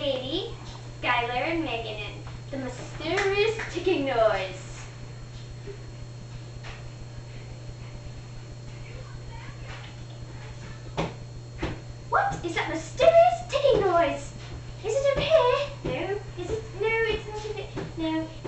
Katie, Skylar, and Megan, and the mysterious ticking noise. What is that mysterious ticking noise? Is it over here? No. Is it? No, it's not over here. No.